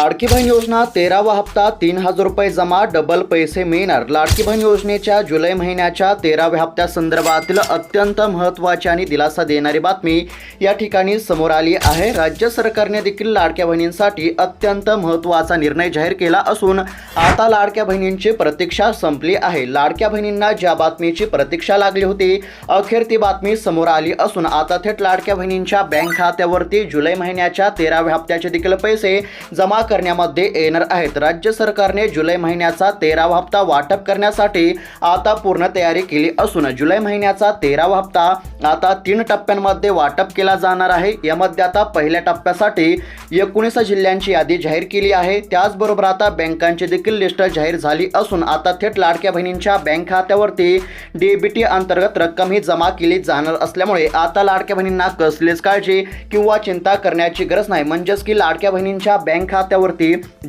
लाडकी बहीण योजना 13वा हप्ता 3000 रुपये जमा, डबल पैसे मिळणार। लाडकी बहीण योजनेच्या जुलै महिन्याच्या 13व्या हप्त्यासंदर्भातील अत्यंत महत्त्वाची आणि दिलासा देणारी बातमी या ठिकाणी समोर आली आहे। राज्य सरकारने देखील लाडक्या बहिणींसाठी अत्यंत महत्त्वाचा निर्णय जाहीर केला असून आता लाडक्या बहिणींची प्रतीक्षा संपली आहे। लाडक्या बहिणींना ज्या बातमीची प्रतीक्षा लागली होती, अखेर ती बातमी समोर आली असून आता थेट लाडक्या बहिणींच्या बँक खात्यावरती जुलै महिन्याच्या 13व्या हप्त्याचे देखील पैसे जमा करण्यामध्ये येणार आहेत। राज्य सरकारने जुलै महिन्याचा 13वा हप्ता वाटप करण्यासाठी आता पूर्ण तयारी केली असून जुलै महिन्याचा 13वा हप्ता आता 3 टप्प्यांमध्ये वाटप केला जाणार आहे। यामध्ये आता पहिल्या टप्प्यासाठी 19 जिल्ह्यांची यादी जाहीर केली आहे। त्याचबरोबर आता बँकांची देखील लिस्ट जाहीर झाली असून आता थेट लाडक्या बहिणींच्या बँक खात्यावरती डीबीटी अंतर्गत रक्कम ही जमा केली जाणार असल्यामुळे आता लाडक्या बहिणींना कसलीच काळजी किंवा चिंता करण्याची गरज नाही। म्हणजेच की लाडक्या बहिणींच्या बँक खात्यावरती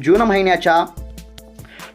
जून महिन्याच्या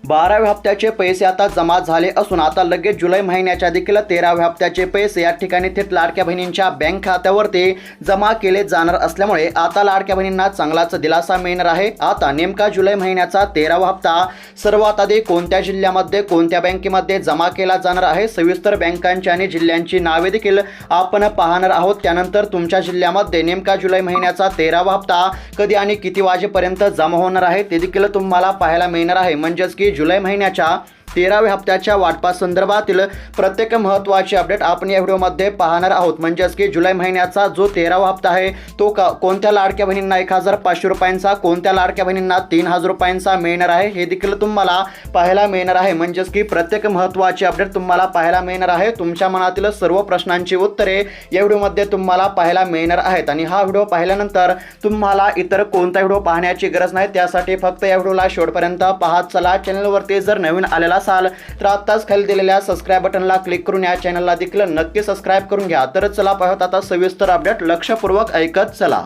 12व्या हप्त्याचे पैसे आता जमा झाले असून आता लगेच जुलै महिन्याच्या देखील 13व्या हप्त्याचे पैसे या ठिकाणी थेट लाडक्या बहिणींच्या बँक खात्यावरती जमा केले जाणार असल्यामुळे आता लाडक्या बहिणींना चांगलाच दिलासा मिळणार आहे। आता नेमका जुलै महिन्याचा 13वा हप्ता सर्वात आधी कोणत्या जिल्ह्यामध्ये कोणत्या बँकेमध्ये जमा केला जाणार आहे, सविस्तर बँकांची आणि जिल्ह्यांची नावे देखील आपण पाहणार आहोत। त्यानंतर तुमच्या जिल्ह्यामध्ये नेमका जुलै महिन्याचा 13वा हप्ता कधी आणि किती वाजेपर्यंत जमा होणार आहे ते देखील तुम्हाला पाहायला मिळणार आहे। म्हणजेच की जुलै महिन्याच्या 13व्या हप्त्याच्या वाटपासंदर्भातील प्रत्येक महत्त्वाची अपडेट आपण या व्हिडिओमध्ये पाहणार आहोत। म्हणजेच की जुलै महिन्याचा जो 13वा हप्ता आहे तो कोणत्या लाडक्या बहिणींना 1500 रुपयांचा, कोणत्या लाडक्या बहिणींना 3000 रुपयांचा मिळणार आहे हे देखील तुम्हाला पाहायला मिळणार आहे। म्हणजेच की प्रत्येक महत्त्वाची अपडेट तुम्हाला पाहायला मिळणार आहे। तुमच्या मनातील सर्व प्रश्नांची उत्तरे या व्हिडिओमध्ये तुम्हाला पाहायला मिळणार आहेत आणि हा व्हिडिओ पाहिल्यानंतर तुम्हाला इतर कोणता व्हिडिओ पाहण्याची गरज नाही। त्यासाठी फक्त या व्हिडिओला शेवटपर्यंत पाहत चला। चॅनलवरती जर नवीन आलेला असाल तर आत्ताच खाली दिलेल्या सबस्क्राइब बटनला क्लिक करून या चॅनलला देखील नक्की सबस्क्राइब करून घ्या। तर चला पाहूयात आता सविस्तर अपडेट, लक्षपूर्वक ऐकत चला।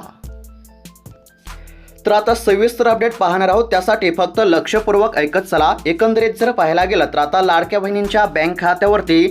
तर आता सविस्तर अपडेट पाहणार आहोत, त्यासाठी फक्त लक्षपूर्वक ऐकत चला। एकंदरीत जर पाहायला गेलं तर आता लाडक्या बहिणींच्या बँक खात्यावरती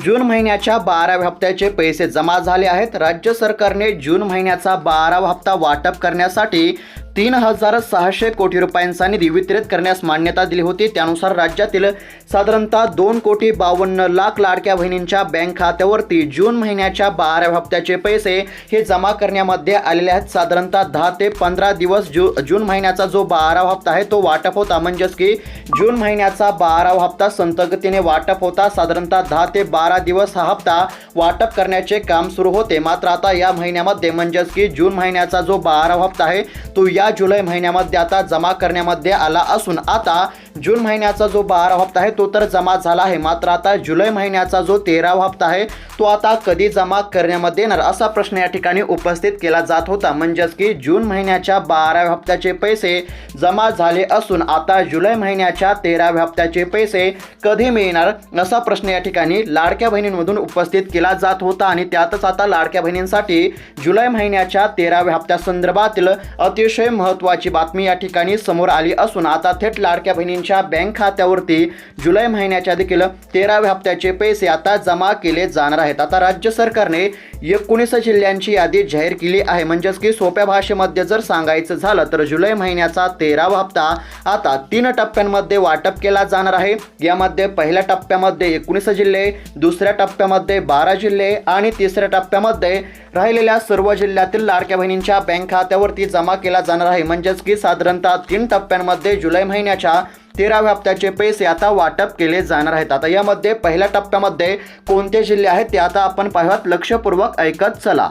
जून महिन्याच्या 12व्या हप्त्याचे पैसे जमा झाले आहेत। राज्य सरकारने जून महिन्याचा 12वा हप्ता वाटप करण्यासाठी 3600 कोटी रुपयांचा निधी वितरित करण्यास मान्यता दिली होती। त्यानुसार राज्यातील साधारणतः 2,52,00,000 लाडक्या बहिणींच्या बँक खात्यावरती जून महिन्याच्या 12व्या हप्त्याचे पैसे हे जमा करण्यामध्ये आलेले आहेत। साधारणतः 10 ते 15 दिवस जून महिन्याचा जो 12वा हप्ता आहे तो वाटप होता। म्हणजेच की जून महिन्याचा 12वा हप्ता संतगतीने वाटप होता। साधारणतः 10 ते 12 दिवस हा हप्ता वाटप करण्याचे काम सुरू होते। मात्र आता या महिन्यामध्ये म्हणजेच की जून महिन्याचा जो 12वा हप्ता आहे तो या जुलै महिन्यामध्ये आता जमा करण्यामध्ये आला असून आता जून महिन्याचा जो 12वा हप्ता आहे तो तर जमा झाला आहे। मात्र आता जुलै महिन्याचा जो 13वा हप्ता आहे तो आता कधी जमा करण्यामध्ये येणार असा प्रश्न या ठिकाणी उपस्थित केला जात होता। म्हणजेच की जून महिन्याच्या 12व्या हप्त्याचे पैसे जमा झाले असून आता जुलै महिन्याच्या 13व्या हप्त्याचे पैसे कधी मिळणार असा प्रश्न या ठिकाणी लाडक्या बहिणींमधून उपस्थित केला जात होता आणि त्यातच आता लाडक्या बहिणींसाठी जुलै महिन्याच्या 13व्या हप्त्यासंदर्भातील अतिशय महत्त्वाची बातमी या ठिकाणी समोर आली असून आता थेट लाडक्या बहिणींच्या बँक खात्यावरती जुलै महिन्याच्या देखील 13व्या हप्त्याचे पैसे आता जमा केले जाणार आहेत। आता राज्य सरकारने 19 जिल्ह्यांची यादी जाहीर केली आहे। म्हणजेच की सोप्या भाषेमध्ये जर सांगायचं झालं तर जुलै महिन्याचा 13वा हप्ता आता 3 टप्प्यांमध्ये वाटप केला जाणार आहे। यामध्ये पहिल्या टप्प्यामध्ये 19 जिल्हे, दुसऱ्या टप्प्यामध्ये 12 जिल्हे आणि तिसऱ्या टप्प्यामध्ये राहिलेल्या सर्व जिल्ह्यातील लाडक्या बहिणींच्या बँक खात्यावरती जमा केला जाणार आहे। म्हणजेच की साधारणतः 3 टप्प्यांमध्ये जुलै महिन्याच्या 13व्या हप्त्याचे पैसे आता वाटप केले जाणार आहेत। आता यामध्ये पहिल्या टप्प्यामध्ये कोणते जिल्हे आहेत ते आता आपण पाहूयात, लक्षपूर्वक ऐकत चला।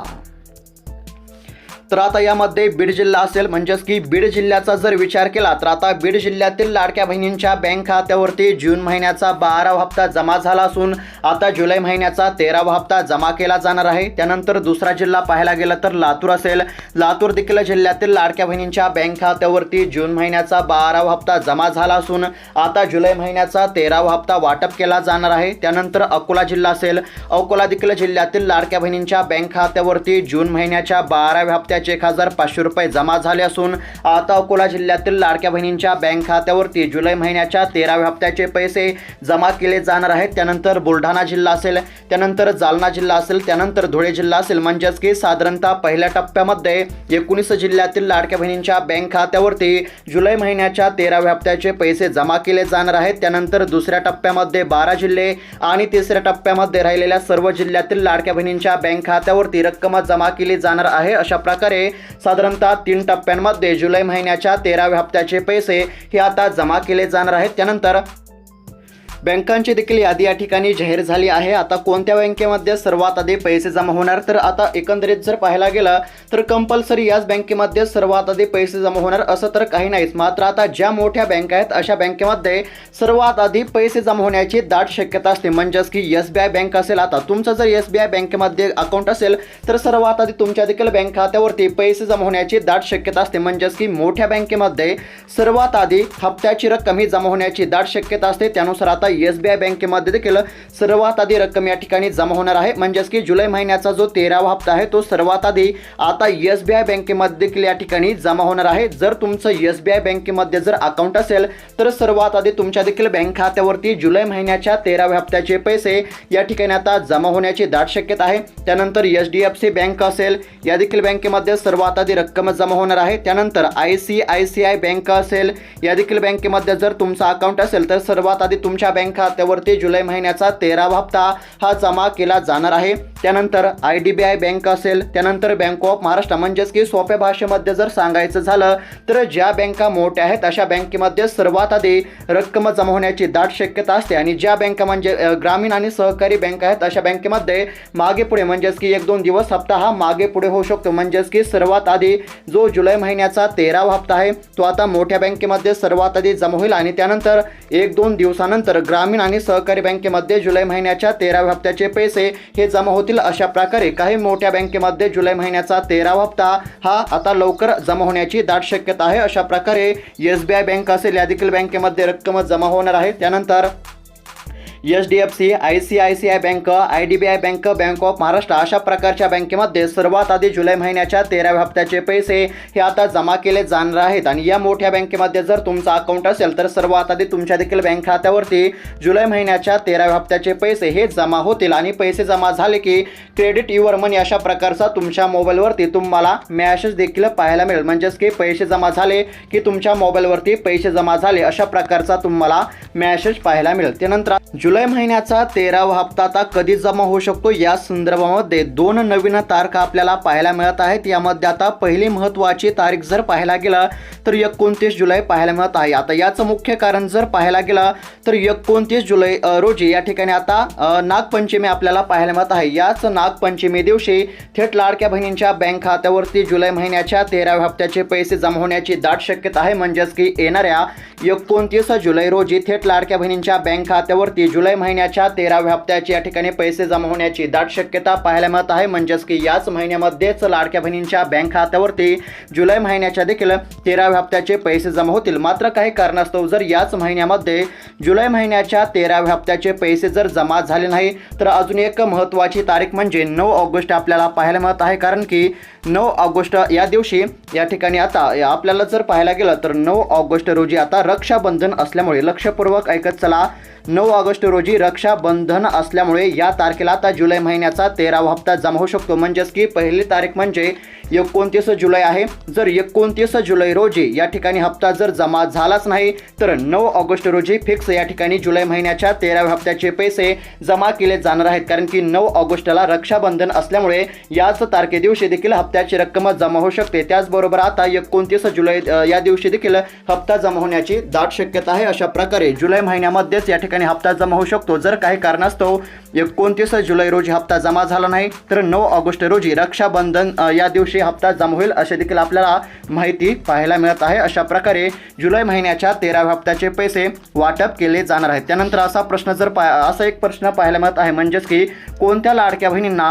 तर आता यामध्ये बीड जिल्हा असेल। म्हणजेच की बीड जिल्ह्याचा जर विचार केला तर आता बीड जिल्ह्यातील लाडक्या बहिणींच्या बँक खात्यावरती जून महिन्याचा 12वा हप्ता जमा झाला असून आता जुलै महिन्याचा 13वा हप्ता जमा केला जाणार आहे। त्यानंतर दुसरा जिल्हा पाहायला गेला तर लातूर असेल। लातूर देखील जिल्ह्यातील लाडक्या बहिणींच्या बँक खात्यावरती जून महिन्याचा 12वा हप्ता जमा झाला असून आता जुलै महिन्याचा 13वा हप्ता वाटप केला जाणार आहे। त्यानंतर अकोला जिल्हा असेल। अकोला देखील जिल्ह्यातील लाडक्या बहिणींच्या बँक खात्यावरती जून महिन्याच्या 12व्या हप्त्या हप्त्याचे 1,500 रुपये जमा झाले असून आता अकोला जिल्ह्यातील लाडक्या बहिणींच्या बँक खात्यावरती जुलै महिन्याच्या 13व्या हप्त्याचे पैसे जमा केले जाणार आहेत। त्यानंतर बुलढाणा जिल्हा असेल, त्यानंतर जालना जिल्हा असेल, त्यानंतर धुळे जिल्हा असेल, म्हणजेच की साधारणतः पहिल्या टप्प्यामध्ये 19 जिल्ह्यातील लाडक्या बहिणींच्या बँक खात्यावरती जुलै महिन्याच्या 13व्या हप्त्याचे पैसे जमा केले जाणार आहेत। त्यानंतर दुसऱ्या टप्प्यामध्ये 12 जिल्हे आणि तिसऱ्या टप्प्यामध्ये राहिलेल्या सर्व जिल्ह्यातील लाडक्या बहिणींच्या बँक खात्यावरती रक्कम जमा केली जाणार आहे। अशा प्रकारे साधारणतः 3 टप्प्यांमध्ये जुलै महिन्याच्या 13व्या हप्त्याचे पैसे हे आता जमा केले जाणार आहेत। त्यानंतर बँकांची देखील यादी या ठिकाणी जाहीर झाली आहे। आता कोणत्या बँकेमध्ये सर्वात आधी पैसे जमा होणार, तर आता एकंदरीत जर पाहायला गेलं तर कंपल्सरी याच बँकेमध्ये सर्वात आधी पैसे जमा होणार असं तर काही नाहीच। मात्र आता ज्या मोठ्या बँका आहेत अशा बँकेमध्ये सर्वात आधी पैसे जमा होण्याची दाट शक्यता असते, म्हणजेच की SBI बँक असेल। आता तुमचं जर SBI बँकेमध्ये अकाउंट असेल तर सर्वात आधी तुमच्या देखील बँक खात्यावरती पैसे जमा होण्याची दाट शक्यता असते, म्हणजेच की मोठ्या बँकेमध्ये सर्वात आधी हप्त्याची रक्कम ही जमा होण्याची दाट शक्यता असते। त्यानुसार आता SBI बँकेमध्ये देखील सर्वात आधी रक्कम या ठिकाणी जमा होणार आहे, म्हणजेच की जुलै महिन्याचा जो 13वा हप्ता आहे तो सर्वात आधी आता SBI बँकेमध्ये देखील या ठिकाणी जमा होणार आहे। जर तुमचं SBI बँकेमध्ये जर अकाउंट असेल तर सर्वात आधी तुमच्या देखील बँक खात्यावरती जुलै महिन्याच्या 13व्या हप्त्याचे पैसे या ठिकाणी आता जमा होण्याची दाट शक्यता आहे। त्यानंतर HDFC बँक असेल, या देखील बँकेमध्ये सर्वात आधी रक्कम जमा होणार आहे। त्यानंतर ICICI बँक असेल, या देखील बँकेमध्ये जर तुमचं अकाउंट असेल तर सर्वात आधी तुमच्या बँक खात्यावरती जुलै महिन्याचा 13वा हप्ता हा जमा केला जाणार आहे। त्यानंतर IDBI बँक असेल, त्यानंतर बँक ऑफ महाराष्ट्र, म्हणजेच की सोप्या भाषेमध्ये जर सांगायचं झालं तर ज्या बँका मोठ्या आहेत अशा बँकेमध्ये सर्वात आधी रक्कम जमा होण्याची दाट शक्यता असते। आणि ज्या बँका म्हणजे ग्रामीण आणि सहकारी बँक आहेत अशा बँकेमध्ये मागे पुढे, म्हणजेच की 1-2 दिवस हप्ता हा मागे पुढे होऊ शकतो, म्हणजेच की सर्वात आधी जो जुलै महिन्याचा 13वा हप्ता आहे तो आता मोठ्या बँकेमध्ये सर्वात आधी जमा होईल आणि त्यानंतर 1-2 दिवसानंतर ग्रामीण आणि सहकारी बँकेमध्ये जुलै महिन्याच्या 13व्या हप्त्याचे पैसे हे जमा होतील। अशा प्रकारे काही मोठ्या बँकेमध्ये जुलै महिन्याचा 13वा हप्ता हा आता लवकर जमा होण्याची दाट शक्यता आहे। अशा प्रकारे SBI बँक असेल, या देखील बँकेमध्ये रक्कम जमा होणार आहे। त्यानंतर HDFC, ICICI bank, IDBI bank, bank of Maharashtra अशा प्रकारच्या बँकेमध्ये सर्वात आधी जुलै महिन्याच्या 13व्या हप्त्याचे पैसे हे आता जमा केले जाणार आहेत। आणि या मोठ्या बँकेमध्ये जर तुमचं अकाउंट असेल तर सर्वात आधी तुमच्या देखील बँक खात्यावरती जुलै महिन्याच्या 13व्या हप्त्याचे पैसे हे जमा होतील। आणि पैसे जमा झाले की क्रेडिट युअर मनी अशा प्रकारचा तुमच्या मोबाईलवरती तुम्हाला मेसेज देखील पाहायला मिळेल, म्हणजेच की पैसे जमा झाले की तुमच्या मोबाईलवरती पैसे जमा झाले अशा प्रकारचा तुम्हाला मेसेज पाहायला मिळेल। त्यानंतर जुलै महिन्याचा 13वा हप्ता आता कधी जमा होऊ शकतो या संदर्भामध्ये 2 नवीन तारखा आपल्याला पाहायला मिळत आहेत। यामध्ये आता पहिली महत्त्वाची तारीख जर पाहायला गेलं तर 29 जुलै पाहायला मिळत आहे। आता याचं मुख्य कारण जर पाहायला गेलं तर 29 जुलै रोजी या ठिकाणी आता नागपंचमी आपल्याला पाहायला मिळत आहे। याच नागपंचमी दिवशी थेट लाडक्या बहिणींच्या बँक खात्यावरती जुलै महिन्याच्या 13व्या हप्त्याचे पैसे जमा होण्याची दाट शक्यता आहे, म्हणजेच की येणाऱ्या 29 जुलै रोजी थेट लाडक्या बहिणींच्या बँक खात्यावरती जुलै महिन्याच्या 13व्या हप्त्याचे या ठिकाणी पैसे जमा होण्याची दाट शक्यता पाहायला मिळत आहे, म्हणजेच की याच महिन्यामध्येच लाडक्या बहिणींच्या बँक खात्यावरती जुलै महिन्याच्या देखील 13व्या हप्त्याचे पैसे जमा होतील। मात्र काही कारणास्तव जर याच महिन्यामध्ये जुलै महिन्याच्या 13व्या हप्त्याचे पैसे जर जमा झाले नाही तर अजून एक महत्त्वाची तारीख म्हणजे 9 ऑगस्ट आपल्याला पाहायला मिळत आहे। कारण की 9 ऑगस्ट या दिवशी या ठिकाणी आता आपल्याला जर पाहायला गेलं तर 9 ऑगस्ट रोजी आता रक्षाबंधन असल्यामुळे, लक्षपूर्वक ऐकत चला, 9 ऑगस्ट रोजी रक्षाबंधन असल्यामुळे या तारखेला आता जुलै महिन्याचा 13वा हप्ता जमा होऊ शकतो, म्हणजेच की पहिली तारीख म्हणजे 29 जुलै आहे। जर 29 जुलै रोजी या ठिकाणी हप्ता जर जमा झालाच नाही तर 9 ऑगस्ट रोजी फिक्स या ठिकाणी जुलै महिन्याच्या 13व्या हप्त्याचे पैसे जमा केले जाणार आहेत। कारण की 9 ऑगस्टला रक्षाबंधन असल्यामुळे याच तारखे दिवशी देखील हप्त्याची रक्कम जमा होऊ शकते। त्याचबरोबर आता 29 जुलै या दिवशी देखील हप्ता जमा होण्याची दाट शक्यता आहे। अशा प्रकारे जुलै महिन्यामध्येच या ठिकाणी हप्ता जमा होऊ शकतो। जर काही कारणास्तव 29 जुलै रोजी हप्ता जमा झाला नाही तर 9 ऑगस्ट रोजी रक्षाबंधन या दिवशी हप्ता जमा होईल असे देखील आपल्याला माहिती पाहायला मिळत आहे। अशा प्रकारे जुलै महिन्याच्या 13व्या हप्त्याचे पैसे वाटप केले जाणार आहेत। त्यानंतर असा एक प्रश्न पाहायला मिळत आहे, म्हणजेच की कोणत्या लाडक्या बहिणींना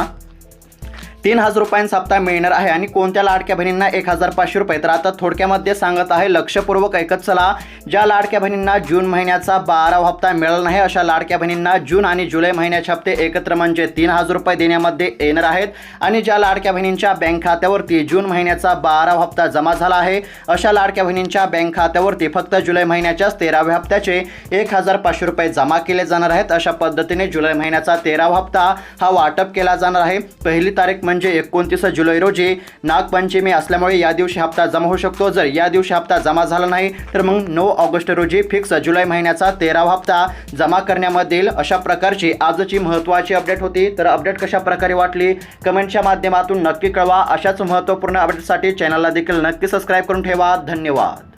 3,000 रुपयांचा हप्ता मिळणार आहे आणि कोणत्या लाडक्या बहिणींना 1,500 रुपये. तर आता थोडक्यामध्ये सांगत आहे, लक्षपूर्वक ऐकत चला. ज्या लाडक्या बहिणींना जून महिन्याचा 12वा हप्ता मिळाला नाही अशा लाडक्या बहिणींना जून आणि जुलै महिन्याचे हप्ते एकत्र म्हणजे 3,000 रुपये देण्यामध्ये येणार आहेत. आणि ज्या लाडक्या बहिणींच्या बँक खात्यावरती जून महिन्याचा 12वा हप्ता जमा झाला आहे अशा लाडक्या बहिणींच्या बँक खात्यावरती फक्त जुलै महिन्याच्याच 13व्या हप्त्याचे 1,500 रुपये जमा केले जाणार आहेत. अशा पद्धतीने जुलै महिन्याचा 13वा हप्ता हा वाटप केला जाणार आहे. पहिली तारीख म्हणजे 29 जुलै रोजी नागपंचमी असल्यामुळे या दिवशी हप्ता जमा होऊ शकतो. जर या दिवशी हप्ता जमा झाला नाही तर मग 9 ऑगस्ट रोजी फिक्स जुलै महिन्याचा 13वा हप्ता जमा करण्यामध्ये येईल. अशा प्रकारची आजची महत्त्वाची अपडेट होती. तर अपडेट कशा प्रकारे वाटली कमेंटच्या माध्यमातून नक्की कळवा. अशाच महत्त्वपूर्ण अपडेटसाठी चॅनलला देखील नक्की सबस्क्राईब करून ठेवा. धन्यवाद.